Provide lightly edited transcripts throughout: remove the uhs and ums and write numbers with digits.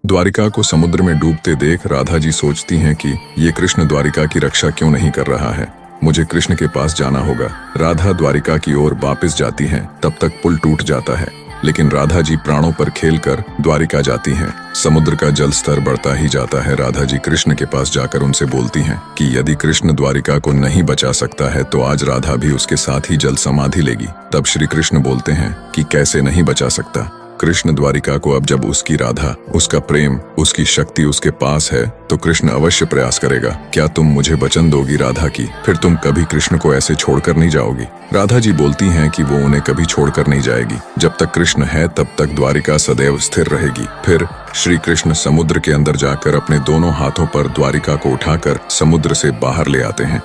द्वारिका को समुद्र में डूबते देख राधा जी सोचती हैं कि ये कृष्ण द्वारिका की रक्षा क्यों नहीं कर रहा है। मुझे कृष्ण के पास जाना होगा। राधा द्वारिका की ओर वापस जाती हैं, तब तक पुल टूट जाता है, लेकिन राधा जी प्राणों पर खेलकर द्वारिका जाती हैं। समुद्र का जल स्तर बढ़ता ही जाता है। राधा जी कृष्ण के पास जाकर उनसे बोलती हैं कि यदि कृष्ण द्वारिका को नहीं बचा सकता है तो आज राधा भी उसके साथ ही जल समाधि लेगी। तब श्री कृष्ण बोलते हैं कि कैसे नहीं बचा सकता। कृष्ण द्वारिका को अब जब उसकी राधा, उसका प्रेम, उसकी शक्ति उसके पास है तो कृष्ण अवश्य प्रयास करेगा। क्या तुम मुझे वचन दोगी राधा की? फिर तुम कभी कृष्ण को ऐसे छोड़कर नहीं जाओगी। राधा जी बोलती हैं कि वो उन्हें कभी छोड़कर नहीं जाएगी। जब तक कृष्ण है तब तक द्वारिका सदैव स्थिर रहेगी। फिर श्री कृष्ण समुद्र के अंदर जाकर अपने दोनों हाथों पर द्वारिका को उठाकर समुद्र से बाहर ले आते हैं।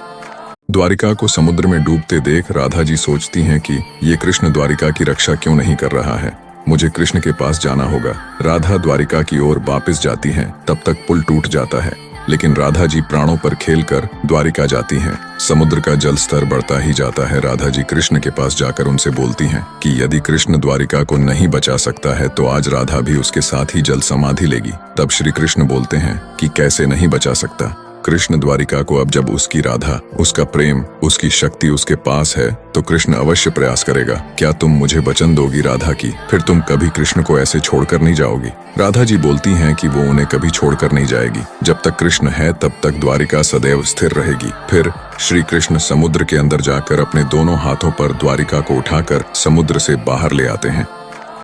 द्वारिका को समुद्र में डूबते देख राधा जी सोचती हैं कि ये कृष्ण द्वारिका की रक्षा क्यों नहीं कर रहा है। मुझे कृष्ण के पास जाना होगा। राधा द्वारिका की ओर वापस जाती हैं, तब तक पुल टूट जाता है, लेकिन राधा जी प्राणों पर खेलकर द्वारिका जाती हैं। समुद्र का जल स्तर बढ़ता ही जाता है। राधा जी कृष्ण के पास जाकर उनसे बोलती हैं कि यदि कृष्ण द्वारिका को नहीं बचा सकता है तो आज राधा भी उसके साथ ही जल समाधि लेगी। तब श्री कृष्ण बोलते हैं कि कैसे नहीं बचा सकता। कृष्ण द्वारिका को अब जब उसकी राधा, उसका प्रेम, उसकी शक्ति उसके पास है तो कृष्ण अवश्य प्रयास करेगा। क्या तुम मुझे वचन दोगी राधा की? फिर तुम कभी कृष्ण को ऐसे छोड़कर नहीं जाओगी। राधा जी बोलती हैं कि वो उन्हें कभी छोड़कर नहीं जाएगी। जब तक कृष्ण है तब तक द्वारिका सदैव स्थिर रहेगी। फिर श्री कृष्ण समुद्र के अंदर जाकर अपने दोनों हाथों पर द्वारिका को उठाकर समुद्र से बाहर ले आते हैं।